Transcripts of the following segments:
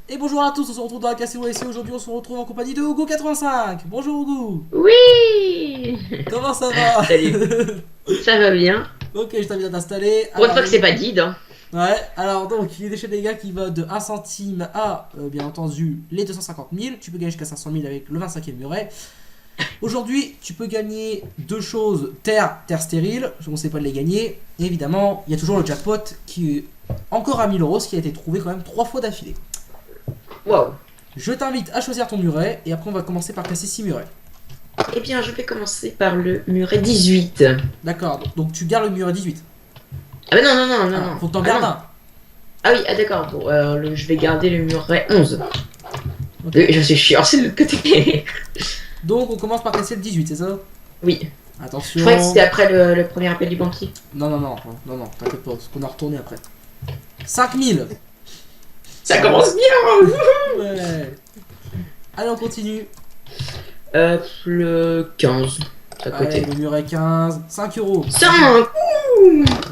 Et bonjour à tous, on se retrouve dans la Casino ici. Aujourd'hui on se retrouve en compagnie de Hugo85. Bonjour Hugo. Oui. Comment ça va? Salut, ça va bien. Ok, je t'invite à t'installer. Pour une Alors, fois que c'est pas Did, hein. ouais, alors donc, il est des dégâts qui va de 1 centime à, bien entendu, les 250 000. Tu peux gagner jusqu'à 500 000 avec le 25e muret. Aujourd'hui, tu peux gagner deux choses, terre stérile, on ne sait pas de les gagner. Et évidemment, il y a toujours le jackpot qui est encore à 1000 euros, ce qui a été trouvé quand même 3 fois d'affilée. Wow. Je t'invite à choisir ton muret et après on va commencer par classer 6 murets. Eh bien, je vais commencer par le muret 18. D'accord, donc tu gardes le muret 18. Ah bah non, non, non, non, Ah, non. faut que t'en Ah gardes non. un. Ah oui, ah d'accord. Bon, je vais garder le muret 11. Ok. Je suis chiant, c'est de l'autre côté. Donc on commence par classer le 18, c'est ça? Oui. Je croyais que Attention. c'était après le premier appel du banquier. Non, non, non, non, non, t'inquiète pas, parce qu'on a retourné après. 5000. Ça commence bien. Ouais. Allez, on continue. Le 15. À Allez, côté. le muret 15. 5 euros. 5.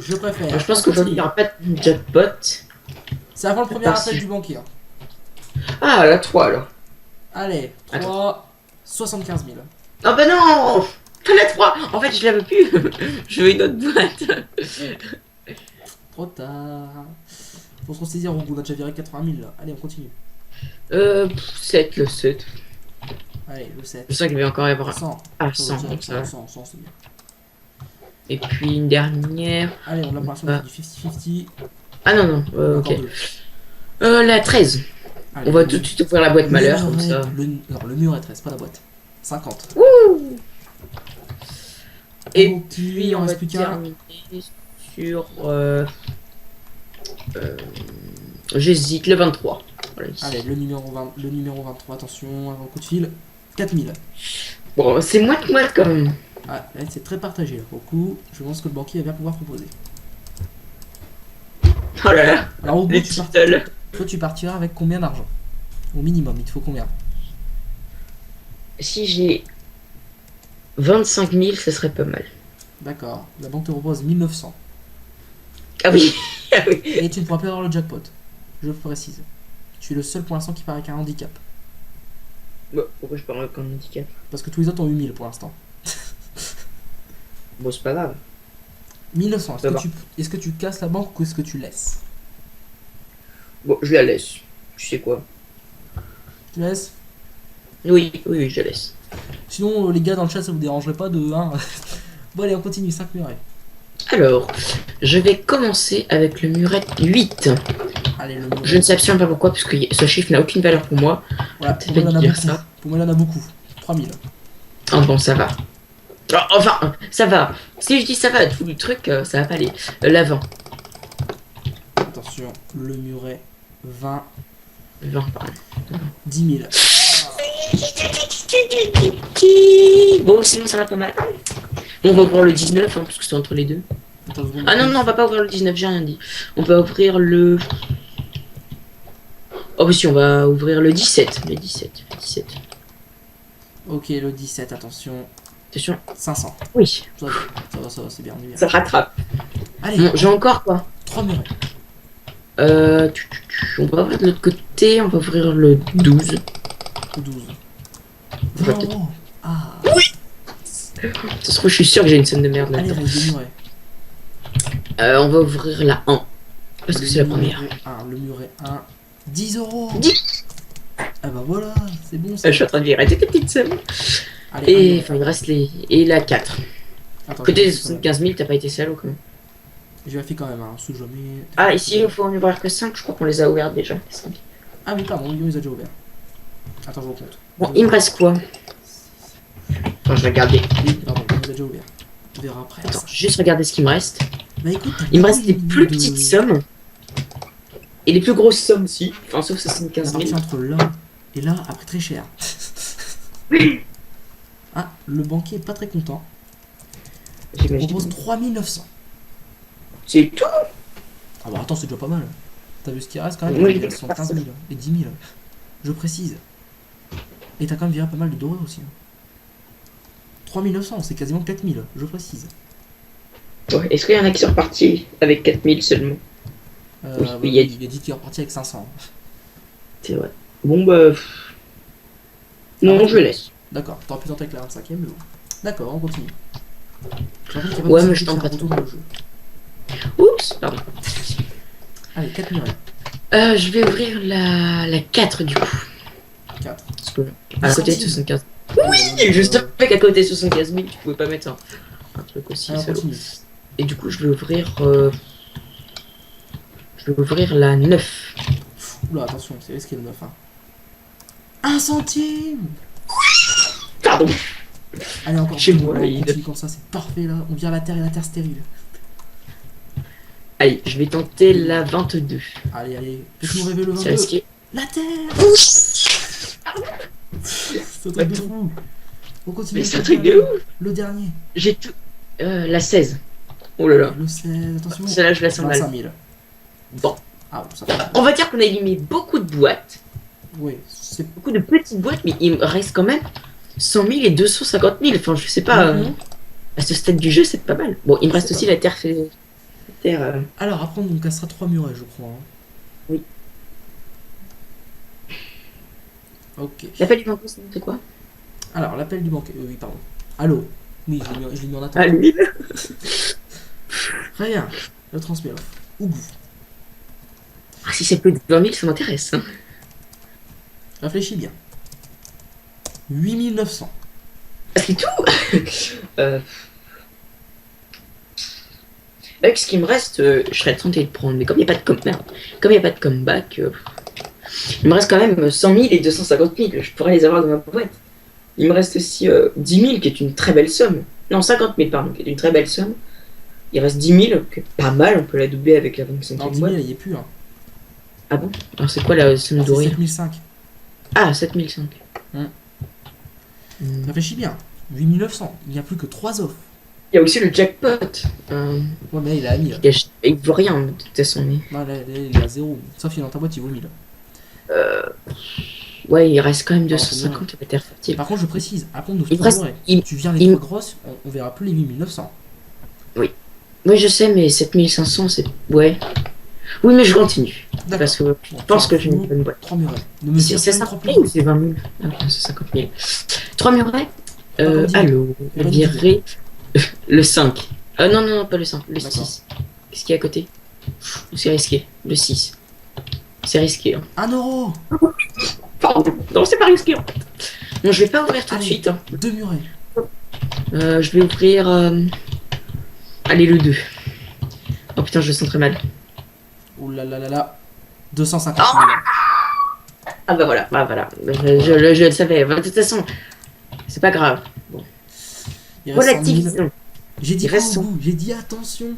Je préfère. Je pense On qu'aujourd'hui, il continue. n'y aura pas de jackpot. C'est avant le premier Parce- appel du banquier. Ah, la 3 alors. Allez, 3. 75 000. Oh bah non. Pas la 3. En fait, je la veux plus. Je veux une autre boîte. Trop tard. Faut se ressaisir, on a déjà viré 80 000 là. Allez, on continue. 7, le 7. Allez, le 7. Je sens qu'il va encore y avoir 100. ah, Ça va 100 dire, comme ça. 100, 100, c'est bien. Et puis une dernière. Allez, on a l'impression Ah. du 50-50. Ah non, non, ok. Encore deux. La 13. Allez, On va le- tout de suite ouvrir la boîte malheur le comme muret- ça. non, le muret 13, pas la boîte. 50. Ouh. Et continue, puis on on va reste plus qu'un. terminer sur. J'hésite, le 23. Voilà, ici. Allez, le numéro 23, attention, avant le coup de fil. 4000. Bon, c'est moite-moite quand même. Ah, là, c'est très partagé là, pour le coup. Je pense que le banquier va bien pouvoir proposer. Oh là là, Alors, au bout, les tu, titles. toi, tu partiras avec combien d'argent? Au minimum, il te faut combien? Si j'ai 25 000, ce serait pas mal. D'accord, la banque te propose 1900. Ah oui, ah oui. Et tu ne pourras plus avoir le jackpot. Je précise. Tu es le seul pour l'instant qui part avec un handicap. Bon, pourquoi je parle avec un handicap? Parce que tous les autres ont eu 1000 pour l'instant. Bon, c'est pas grave. 1900, Ça va. est-ce que tu casses la banque ou est-ce que tu laisses? Bon, je la laisse. Tu sais quoi? Tu laisses? Oui, oui, oui, je la laisse. Sinon, les gars dans le chat, ça vous dérangerait pas de 1. Bon, allez, on continue, 5 murets. Alors, je vais commencer avec le muret 8. Allez, le muret. Je ne sais absolument pas pourquoi, parce que ce chiffre n'a aucune valeur pour moi. Voilà, peut-être pour moi, il y en a dire beaucoup. ça. Pour moi, il y en a beaucoup. 3000. Ah bon, ça va. Ah, enfin, ça va. Si je dis ça va, tout le truc, ça va pas aller. L'avant. Attention, le muret 20. 20, pardon. 10 000. Bon, sinon ça va pas mal. Bon, on va ouvrir le 19, hein, parce que c'est entre les deux. Attends une seconde. Ah non, non, on va pas ouvrir le 19, j'ai rien dit. On va ouvrir le... Oh, oui, si, on va ouvrir le 17. Le 17, le 17. Ok, le 17, attention. Attention. 500. Oui, Ça va, c'est bien, on est bien. ça rattrape. Allez, Bon, j'ai encore quoi 3 murets. On va ouvrir de l'autre côté, on va ouvrir le 12. 12. On va 20 peut-être- euros. Ah, Ça se trouve, je suis sûr que j'ai une scène de merde allez, là-dedans. reste 2 murets. On va ouvrir la 1. Parce que c'est la première. Le muret 1. 10 euros. 10. Ah bah voilà, c'est bon ça. Je suis en train de virer tes petites sommes. Allez, Et un enfin, il me reste les. Et la 4. muret. Attends, Côté je des vérifie quand même. 75 000, t'as pas été salaud quand même. Je vérifie quand même, hein, sous jamais. Ah, ici, il faut en ouvrir que 5. Je crois qu'on les a ouverts déjà. les 5. Ah oui, pardon, Guillaume les a déjà ouverts. Attends, je recompte. Bon, il me reste quoi? Attends, je vais regarder. Oui, pardon, Guillaume les a déjà ouverts. On verra après. Attends, je vais juste regarder ce qu'il me reste. Bah écoute, Il me reste des plus de- petites sommes. Et les plus grosses sommes aussi. Enfin, sauf 75 La 000. partie entre là et là a pris très cher. Ah, le banquier est pas très content. Il J'imagine. propose 3900. C'est tout. Ah bah attends, c'est déjà pas mal. T'as vu ce qui reste quand même? Oui, Il y a 75 000 et 10 000. Je précise. Et t'as quand même viré pas mal de dorés aussi. 3900, c'est quasiment 4000, je précise. Ouais, est-ce qu'il y en a qui sont repartis avec 4 000 seulement? Oui, Bah oui, il y a il a dit qu'il est reparti avec 500. C'est vrai. Bon, bah. Non, Ah, je laisse. D'accord, t'aurais pu tenter avec la 25ème, mais bon. D'accord, on continue. Je rappelle qu'il y a pas Ouais, mais possibilité je de tente faire pas un retour dans le jeu. Oups, pardon. Allez, 4 murets. Je vais ouvrir la 4 du coup. 4. Parce que, à côté de 75. Oui, Juste avec à côté de 75 000, tu pouvais pas mettre un truc aussi allez, on salaud. continue. Et du coup, je vais ouvrir. Je vais ouvrir la 9. Oula, attention, c'est risqué le 9. Hein. 1 centime. Pardon. Allez, encore Chez deux moi, murets, on il- continue comme ça, c'est parfait là. On vire la terre et la terre stérile. Allez, je vais tenter la 22. Allez, allez, faites-nous rêver le C'est 22. risqué. La terre. C'est un truc de fou. On continue. Mais c'est un truc de ouf. Le dernier. J'ai tout. La 16. Oh là là. Le 16, attention. Celle-là, je la sens 25 mal. 000. Bon. Ah, bon, ça fait. On va dire qu'on a éliminé beaucoup de boîtes. Oui, c'est. Beaucoup de petites boîtes, mais il me reste quand même 100 000 et 250 000. Enfin, je sais pas. À ce stade du jeu, c'est pas mal. Bon, il me reste C'est aussi pas la terre. Alors, après, on cassera 3 murets, je crois. Hein. Oui. Ok. L'appel du banco, c'est quoi? Alors, l'appel du banquier. Oui, pardon. Allô. Oui, je l'ai mis en attente. Ah, lui. Rien. Le transmet l'offre. Ougou. Ah, si c'est plus de 20 000, ça m'intéresse. Hein. Réfléchis bien. 8900. Ah, c'est tout. Avec ce qui me reste, je serais tenté de prendre, mais comme il n'y a pas de comme il y a pas de comeback, il me reste quand même 100 000 et 250 000. Je pourrais les avoir dans ma boîte. Il me reste aussi 10 000 qui est une très belle somme. Non, 50 000 pardon, qui est une très belle somme. Il reste 10 000, qui est pas mal, on peut la doubler avec la 25e Non, 10 boîte. 000, il n'y est plus. Hein. Ah bon? Alors c'est quoi la somme C'est dorée? 7005. Ah, 7005. Hum. Hmm. Réfléchis bien. 8900. Il n'y a plus que 3 offres. Il y a aussi le jackpot. Ouais, mais là, il a mis. Il vaut rien, de toute façon. Mais... Non, là, il est à 0. Sauf qu'il est dans ta boîte, il vaut 1000. Ouais, il reste quand même Non, 250 à terre fertile. Par contre, je précise, après, on nous Il reste- trouverait. il- Tu viens les il- 3 grosses, on verra plus les 8900. Oui, je sais, mais 7500, c'est... Ouais. Oui, mais je continue. D'accord. Parce que je Bon, pense que tu j'ai as une bonne boîte. 3 murets. Ne me C'est tire pas 50 trop 000 ou c'est 20 000? Ah non, c'est 50 000. 3 murets. comme dit. Allô, Il y a pas je de dirais le 5. Non, pas le 5, le D'accord. 6. Qu'est-ce qu'il y a à côté? C'est risqué, le 6. C'est risqué. Hein. 1 euro. Pardon, non, c'est pas risqué. En fait. Non, je vais pas ouvrir tout de Allez. suite. Hein. 2 murets. Je vais ouvrir... Allez, le 2. Oh putain, je le sens très mal. Ouh là là là là. 250 000. Ah bah voilà, je le savais. De toute façon, c'est pas grave. Il reste 100 000. Relativisons. J'ai dit Il reste pas au bout, j'ai dit attention.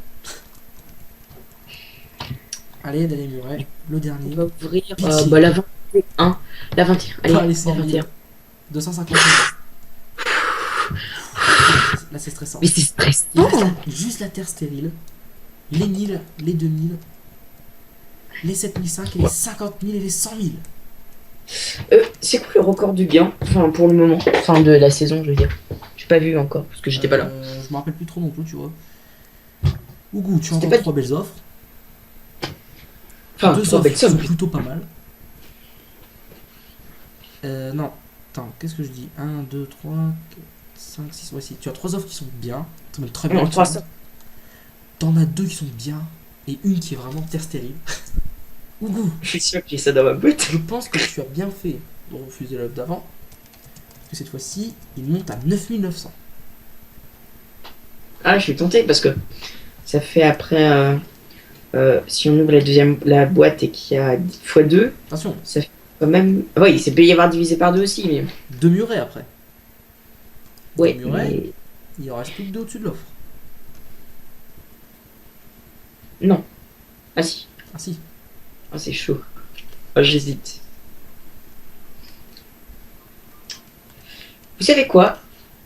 Allez, dernier muret. Le On dernier. va ouvrir Pitié. la 21. La 21. Allez, Allez, la 100 000. 21. 250 000. Là, c'est stressant. Mais c'est stressant. Il reste juste la terre stérile. Les 1000, les 2000, les 7005 et les 50 000 et les 100 000. C'est quoi le record du gain? Enfin, pour le moment. Enfin, de la saison, je veux dire. J'ai pas vu encore, parce que j'étais pas là. Je me rappelle plus trop non plus, tu vois. Ougou, tu as C'était encore pas 3 belles offres. Enfin, 2 trois offres belles qui sont sommes. plutôt pas mal. Non. Attends, qu'est-ce que je dis 1, 2, 3, 4, 5, 6. Ouais, si. Tu as 3 offres qui sont bien. T'en as très bien. Non, 300. T'en as 2 qui sont bien. Et une qui est vraiment terre stérile. Ougou, Je suis sûr que j'ai ça dans ma boîte. je pense que tu as bien fait de refuser l'offre d'avant. Parce que cette fois-ci, il monte à 9900. Ah, je suis tenté, parce que ça fait après... si on ouvre la boîte et qu'il y a x2, Attention, ça fait quand même... Ah oui, c'est peut y avoir divisé par 2 aussi, mais... 2 murets après. Ouais, Deux murets, mais... il en reste plus que 2 au-dessus de l'offre. Non. Ah si. Ah si. Ah, c'est chaud. Ah, j'hésite. Vous savez quoi?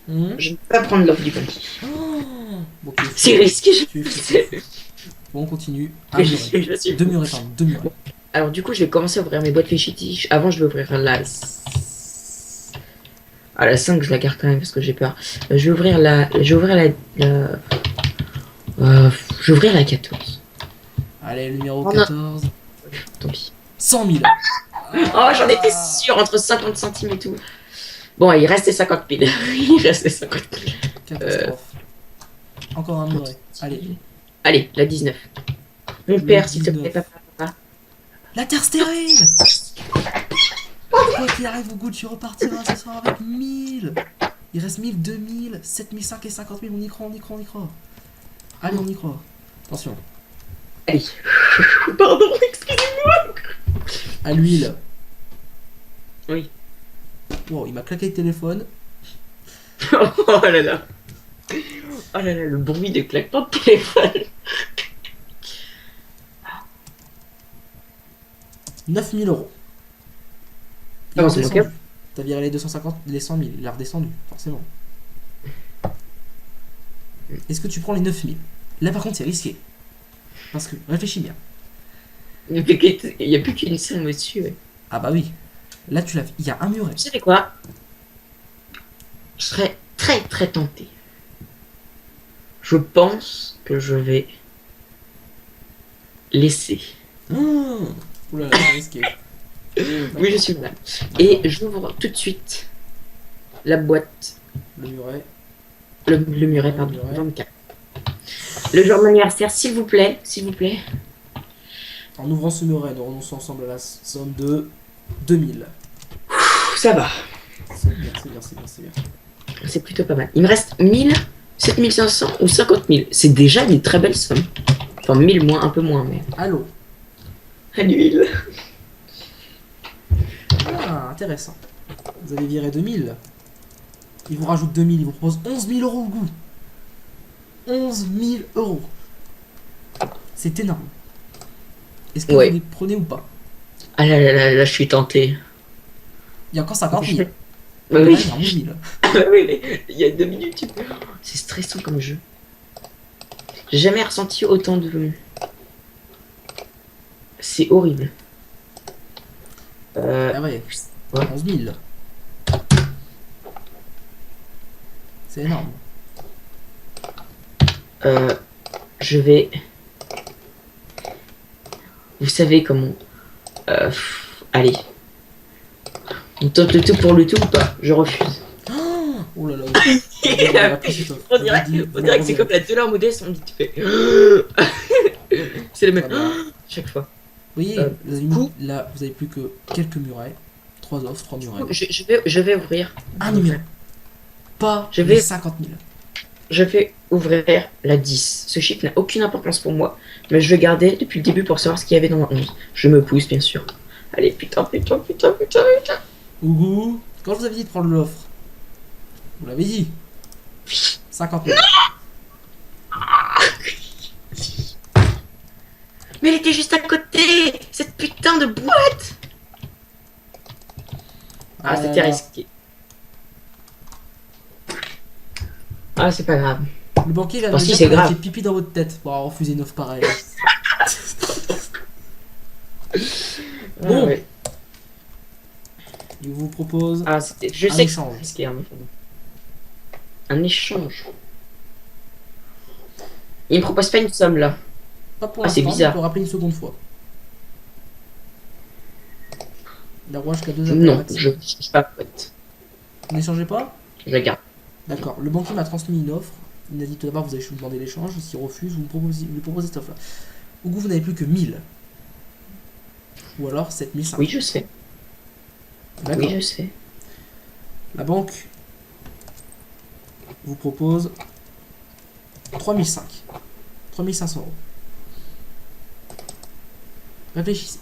Hum. Je ne vais pas prendre l'offre du banquier. Oh bon, tu es fou. C'est risqué, je Tu es fou, tu es sais. fou. Bon, on continue. Un Je muret. suis- je suis- 2 murets, pardon. 2 murets. Alors du coup, je vais commencer à ouvrir mes boîtes féchetiches. Avant, je vais ouvrir la... Ah, la 5, je la garde quand même parce que j'ai peur. Je vais ouvrir la... Je vais ouvrir je vais ouvrir la 14. Allez, le numéro Oh non. 14. Tant pis. 100 000. Oh, j'en étais sûr, entre 50 centimes et tout. Bon, il restait 50 000. Il restait 50 000. Catastrophe. Encore un muret. Allez. Allez, la 19. Mon Le père, s'il te plaît, 19. papa. La Terre stérile. Quoi qu'il arrive, Hugo, tu repartiras ce soir avec 1000. Il reste 1000, 2000, 7005 et 50 000. On y croit, on y croit, on y croit. Allez, on y croit. Attention. Allez. Pardon, excusez-moi. À l'huile. Oui. Wow, il m'a claqué le téléphone. Oh là là. Oh là là, le bruit de claquement de téléphone. 9000 euros. Il Ah, est c'est mon redescendu. cap. T'as viré les 250, les 100 000. Il a redescendu, forcément. Est-ce que tu prends les 9000? Là, par contre, c'est risqué. Parce que, réfléchis bien. Il n'y a plus qu'une somme au-dessus. Ouais. Ah bah oui. Là, tu l'as vu. Il y a un muret. Vous savez quoi? Je serais très très tenté. Je pense que je vais laisser. Ouh là là, c'est risqué. Oui, je suis là. Et j'ouvre tout de suite la boîte. Le muret. Le muret, Le pardon. muret. 24. Le jour de mon anniversaire, s'il vous plaît. S'il vous plaît. En ouvrant ce muret, nous renonçons ensemble à la somme de 2000. Ça va. C'est bien, c'est bien, c'est bien, c'est bien. C'est plutôt pas mal. Il me reste 1000, 7500 ou 50 000. C'est déjà une très belle somme. Enfin, 1000 moins, un peu moins, mais. Allô. À l'huile. Ah, intéressant. Vous avez viré 2000. Il vous rajoute 2000, il vous propose 11 000 euros au goût. 11 000 euros. C'est énorme. Est-ce que Ouais. vous les prenez ou pas? Ah là là là, là, je suis tenté. Il y a encore 50 000. Bah Il oui. reste 11 000. Ah bah oui, mais il y a 2 minutes. C'est stressant comme jeu. J'ai jamais ressenti autant de. C'est horrible. Ah ouais. Ouais. 11 000. C'est énorme. Je vais. Vous savez comment. Allez. On tente le tout pour le tout ou pas? Je refuse. Oh là là. On a pris cette offre. On dirait, J'avais dit, on dirait que c'est vous comme la douleur modeste, on dit tu fais. C'est le même. Voilà. Chaque fois. Vous voyez, vous avez coup. là, vous avez plus que quelques murets. 3 offres, 3 murets. Je vais ouvrir. Un numéro. Pas Je les vais- 50 000. Je vais ouvrir la 10. Ce chiffre n'a aucune importance pour moi, mais je le gardais depuis le début pour savoir ce qu'il y avait dans la 11. Je me pousse, bien sûr. Allez, putain. Ougou, quand je vous avais dit de prendre l'offre, vous l'avez dit. 50 000. Mais elle était juste à côté. Cette putain de boîte. Ah, c'était risqué. Ah, c'est pas grave. Le banquier vient de Oh, me si, dire c'est qu'on a grave. fait pipi dans votre tête pour avoir refusé une offre pareille. Bon. Ah, ouais. Il vous propose Ah, c'était. Je un sais que c'est échange. risqué. Hein, un échange. Il me propose pas une somme là. Pas pour Ah, c'est l'instant, mais bizarre. on peut rappeler une seconde fois. La roi jusqu'à 2 Non, appels. je suis pas prête. Vous n'échangez pas? Je la garde. D'accord. Le banquier m'a transmis une offre. Il m'a dit tout d'abord vous allez demander l'échange. S'il refuse, vous lui proposez cette offre-là. Au goût, vous n'avez plus que 1000. Ou alors 7500. Oui, je sais. D'accord. Oui, je sais. La banque vous propose 3005. 3500 euros. Réfléchissez.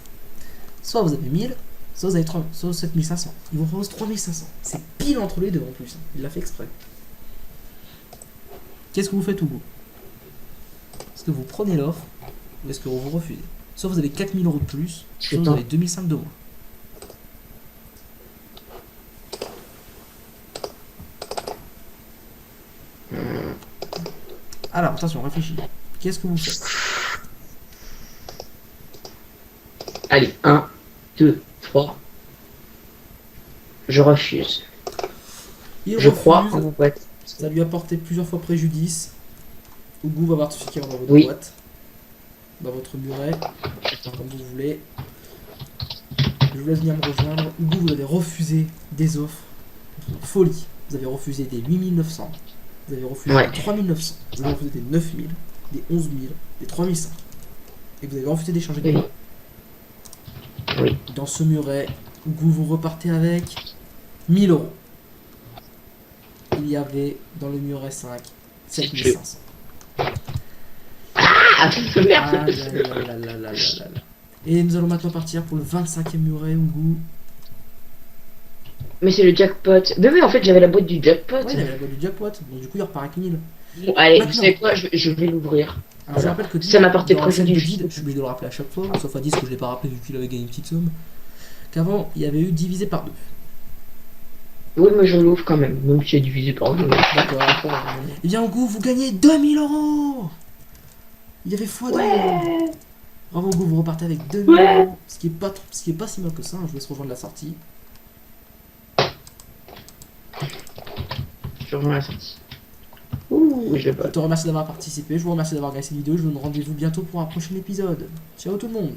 Soit vous avez 1000, soit vous avez 3, soit 7500. Il vous propose 3500. C'est pile entre les deux en plus. Il l'a fait exprès. Qu'est-ce que vous faites, Hugo? Est-ce que vous prenez l'offre ou est-ce que vous refusez? Soit vous avez 4000 euros de plus, soit vous Attends. avez 2005 de moins. Alors, attention, réfléchis. Qu'est-ce que vous faites? Allez, 1, 2, 3. Je refuse. Il Je crois refuse. en vos boîtes. Ça lui a porté plusieurs fois préjudice. Hugo va voir tout ce qu'il y a dans votre Oui. boîte. Dans votre muret, comme vous voulez. Je vous laisse venir me rejoindre. Hugo, vous avez refusé des offres. Folie. Vous avez refusé des 8900. Vous avez refusé Ouais. des 3900. Vous avez refusé des 9000, des 11000, des 3005. Et vous avez refusé d'échanger des Oui. points. Oui. Dans ce muret, Hugo, vous repartez avec 1000 euros. Il y avait dans le muret 5 7500. Ah, merde. Ah là là là là là là là. Et nous allons maintenant partir pour le 25e muret, Hugo. Mais c'est le jackpot. Mais oui, en fait, j'avais la boîte du jackpot. Ouais, il avait la boîte du jackpot. Donc du coup, il repart avec 1000. Bon, allez, Maintenant. vous savez quoi, je vais l'ouvrir. Alors je rappelle que Ça m'a porté dans la chaîne de préjudice. Did, je suis obligé de le rappeler à chaque fois, sauf à 10 que je l'ai pas rappelé vu qu'il avait gagné une petite somme, qu'avant il y avait eu divisé par 2. Oui, mais je l'ouvre quand même si c'est divisé par deux. D'accord. Et bien en goût, vous gagnez 2000 euros. Il y avait x2. Ouais. Bravo Hugo, vous repartez avec 2000 Ouais. euros. Ce qui est pas si mal que ça, hein. Je vous laisse rejoindre la sortie. Je rejoins la sortie. Ouh, je l'ai Je pas. te remercie d'avoir participé, je vous remercie d'avoir regardé cette vidéo, je vous donne rendez-vous bientôt pour un prochain épisode. Ciao tout le monde.